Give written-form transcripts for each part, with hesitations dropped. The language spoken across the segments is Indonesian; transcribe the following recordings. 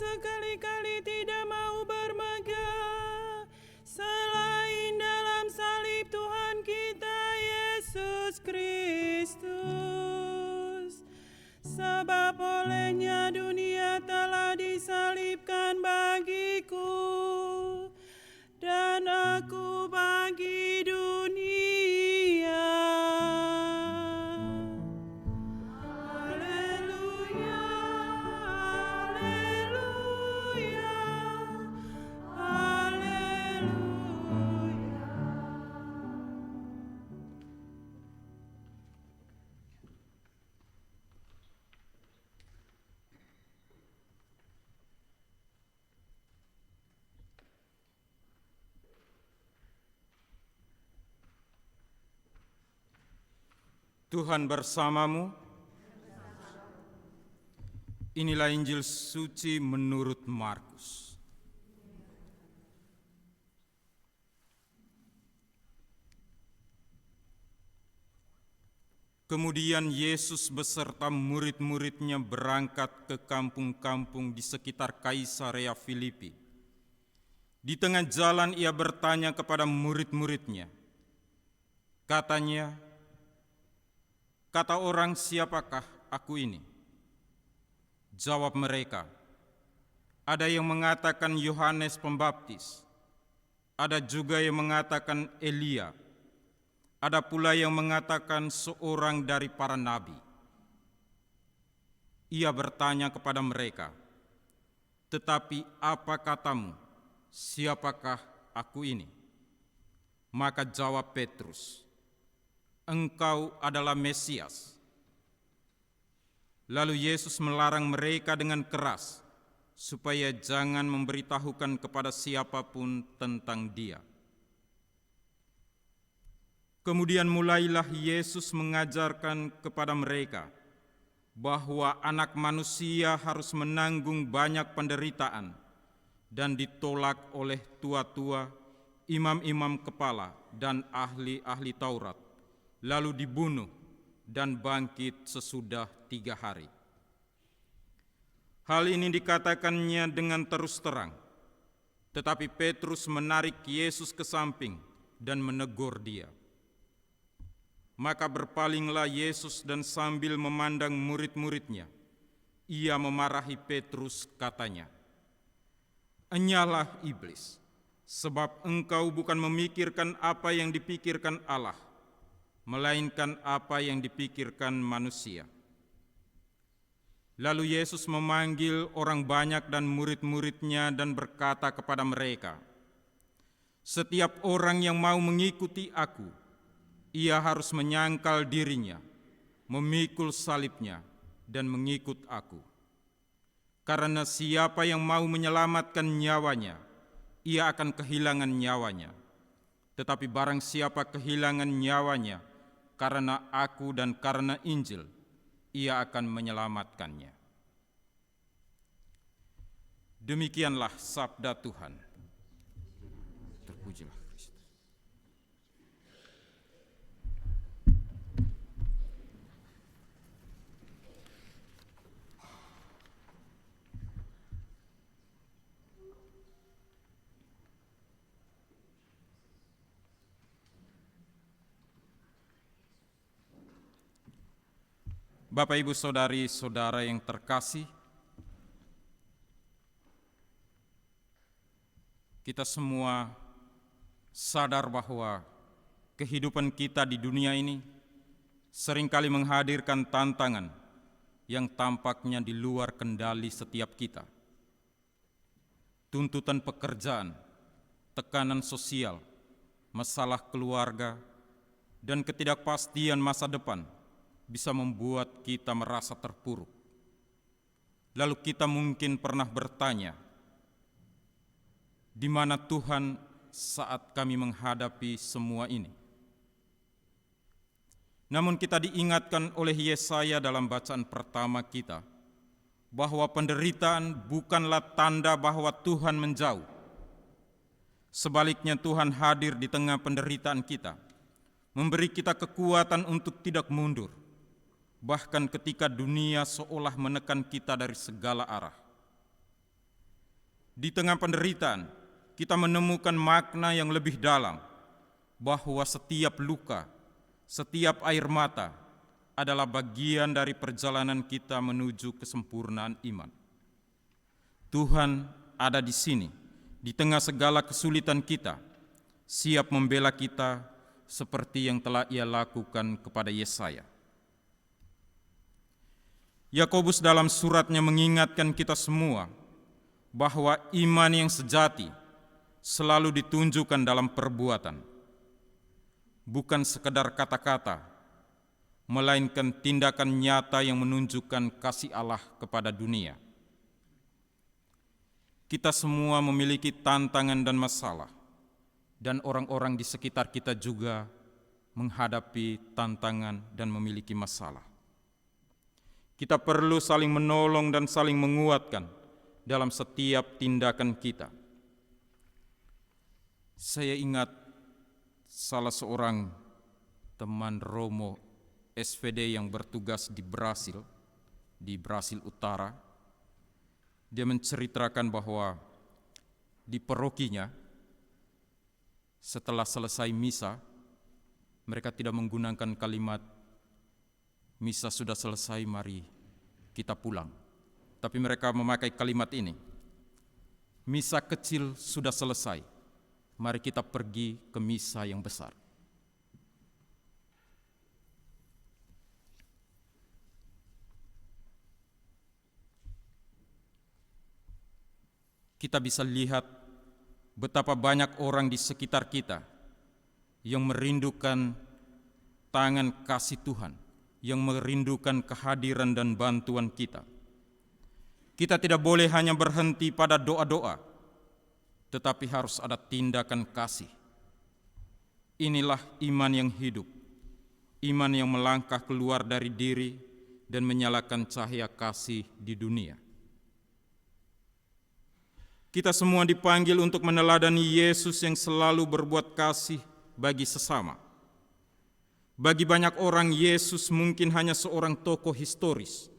sekali-kali tidak mau bermegah selain dalam salib Tuhan kita Yesus Kristus. Sebab olehnya dunia telah disalibkan bagiku, dan aku bagi dunia. Haleluya, haleluya, haleluya. Tuhan bersamamu. Inilah Injil suci menurut Markus. Kemudian Yesus beserta murid-muridnya berangkat ke kampung-kampung di sekitar Kaisarea Filipi. Di tengah jalan ia bertanya kepada murid-muridnya. Katanya, "Kata orang, siapakah aku ini?" Jawab mereka, "Ada yang mengatakan Yohanes Pembaptis, ada juga yang mengatakan Elia, ada pula yang mengatakan seorang dari para nabi." Ia bertanya kepada mereka, "Tetapi apa katamu, siapakah aku ini?" Maka jawab Petrus, "Engkau adalah Mesias." Lalu Yesus melarang mereka dengan keras supaya jangan memberitahukan kepada siapapun tentang Dia. Kemudian mulailah Yesus mengajarkan kepada mereka bahwa Anak Manusia harus menanggung banyak penderitaan dan ditolak oleh tua-tua, imam-imam kepala, dan ahli-ahli Taurat, lalu dibunuh dan bangkit sesudah 3 hari. Hal ini dikatakannya dengan terus terang, tetapi Petrus menarik Yesus ke samping dan menegur dia. Maka berpalinglah Yesus dan sambil memandang murid-muridnya, ia memarahi Petrus, katanya, "Enyalah iblis, sebab engkau bukan memikirkan apa yang dipikirkan Allah, melainkan apa yang dipikirkan manusia." Lalu Yesus memanggil orang banyak dan murid-muridnya dan berkata kepada mereka, "Setiap orang yang mau mengikuti aku, ia harus menyangkal dirinya, memikul salibnya, dan mengikut aku. Karena siapa yang mau menyelamatkan nyawanya, ia akan kehilangan nyawanya. Tetapi barang siapa kehilangan nyawanya karena aku dan karena Injil, ia akan menyelamatkannya." Demikianlah sabda Tuhan. Terpujilah Kristus. Bapak, Ibu, Saudari-saudara yang terkasih, kita semua sadar bahwa kehidupan kita di dunia ini seringkali menghadirkan tantangan yang tampaknya di luar kendali setiap kita. Tuntutan pekerjaan, tekanan sosial, masalah keluarga, dan ketidakpastian masa depan bisa membuat kita merasa terpuruk. Lalu kita mungkin pernah bertanya, di mana Tuhan saat kami menghadapi semua ini? Namun kita diingatkan oleh Yesaya dalam bacaan pertama kita, bahwa penderitaan bukanlah tanda bahwa Tuhan menjauh. Sebaliknya Tuhan hadir di tengah penderitaan kita, memberi kita kekuatan untuk tidak mundur, bahkan ketika dunia seolah menekan kita dari segala arah. Di tengah penderitaan, kita menemukan makna yang lebih dalam, bahwa setiap luka, setiap air mata adalah bagian dari perjalanan kita menuju kesempurnaan iman. Tuhan ada di sini, di tengah segala kesulitan kita, siap membela kita seperti yang telah Ia lakukan kepada Yesaya. Yakobus dalam suratnya mengingatkan kita semua bahwa iman yang sejati selalu ditunjukkan dalam perbuatan, bukan sekedar kata-kata, melainkan tindakan nyata yang menunjukkan kasih Allah kepada dunia. Kita semua memiliki tantangan dan masalah, dan orang-orang di sekitar kita juga menghadapi tantangan dan memiliki masalah. Kita perlu saling menolong dan saling menguatkan dalam setiap tindakan kita. Saya ingat salah seorang teman Romo SVD yang bertugas di Brasil Utara. Dia menceritakan bahwa di parokinya setelah selesai misa, mereka tidak menggunakan kalimat "misa sudah selesai, mari kita pulang." Tapi mereka memakai kalimat ini, "Misa kecil sudah selesai, mari kita pergi ke misa yang besar." Kita bisa lihat betapa banyak orang di sekitar kita yang merindukan tangan kasih Tuhan, yang merindukan kehadiran dan bantuan kita. Kita tidak boleh hanya berhenti pada doa-doa, tetapi harus ada tindakan kasih. Inilah iman yang hidup, iman yang melangkah keluar dari diri dan menyalakan cahaya kasih di dunia. Kita semua dipanggil untuk meneladani Yesus yang selalu berbuat kasih bagi sesama. Bagi banyak orang, Yesus mungkin hanya seorang tokoh historis,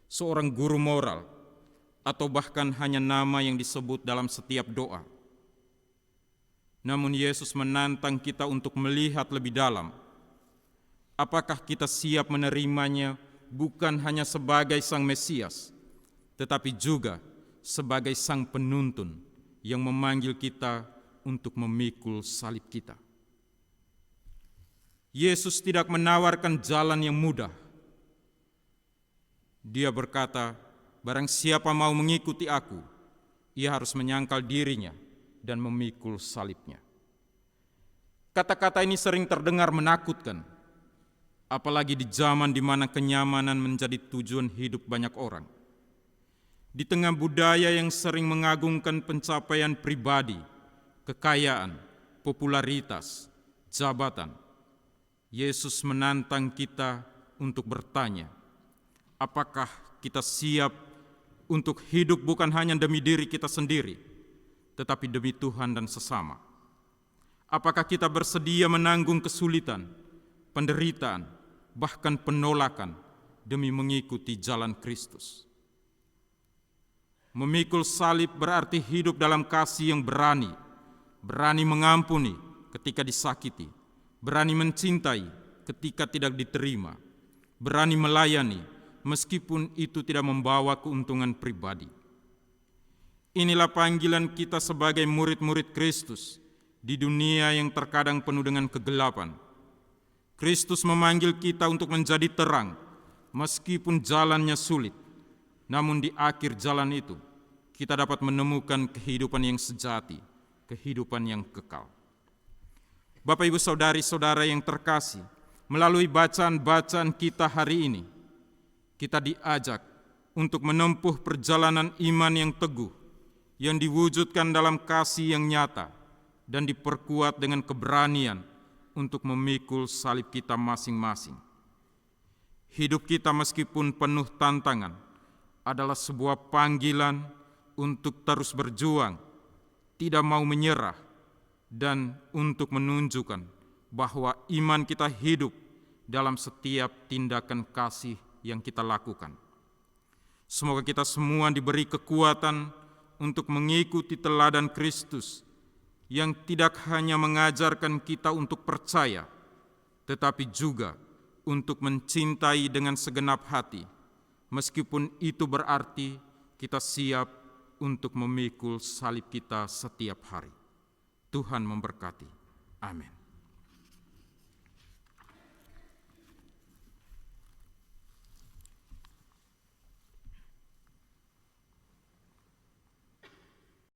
seorang guru moral, atau bahkan hanya nama yang disebut dalam setiap doa. Namun Yesus menantang kita untuk melihat lebih dalam. Apakah kita siap menerimanya bukan hanya sebagai Sang Mesias, tetapi juga sebagai Sang Penuntun yang memanggil kita untuk memikul salib kita. Yesus tidak menawarkan jalan yang mudah. Dia berkata, "Barang siapa mau mengikuti aku, ia harus menyangkal dirinya dan memikul salibnya." Kata-kata ini sering terdengar menakutkan, apalagi di zaman di mana kenyamanan menjadi tujuan hidup banyak orang. Di tengah budaya yang sering mengagungkan pencapaian pribadi, kekayaan, popularitas, jabatan, Yesus menantang kita untuk bertanya, apakah kita siap untuk hidup bukan hanya demi diri kita sendiri, tetapi demi Tuhan dan sesama? Apakah kita bersedia menanggung kesulitan, penderitaan, bahkan penolakan demi mengikuti jalan Kristus? Memikul salib berarti hidup dalam kasih yang berani mengampuni ketika disakiti, berani mencintai ketika tidak diterima, berani melayani meskipun itu tidak membawa keuntungan pribadi. Inilah panggilan kita sebagai murid-murid Kristus di dunia yang terkadang penuh dengan kegelapan. Kristus memanggil kita untuk menjadi terang, meskipun jalannya sulit. Namun di akhir jalan itu, kita dapat menemukan kehidupan yang sejati, kehidupan yang kekal. Bapak, Ibu, Saudari-saudara yang terkasih, melalui bacaan-bacaan kita hari ini, kita diajak untuk menempuh perjalanan iman yang teguh, yang diwujudkan dalam kasih yang nyata, dan diperkuat dengan keberanian untuk memikul salib kita masing-masing. Hidup kita meskipun penuh tantangan, adalah sebuah panggilan untuk terus berjuang, tidak mau menyerah, dan untuk menunjukkan bahwa iman kita hidup dalam setiap tindakan kasih yang kita lakukan. Semoga kita semua diberi kekuatan untuk mengikuti teladan Kristus yang tidak hanya mengajarkan kita untuk percaya, tetapi juga untuk mencintai dengan segenap hati, meskipun itu berarti kita siap untuk memikul salib kita setiap hari. Tuhan memberkati. Amin.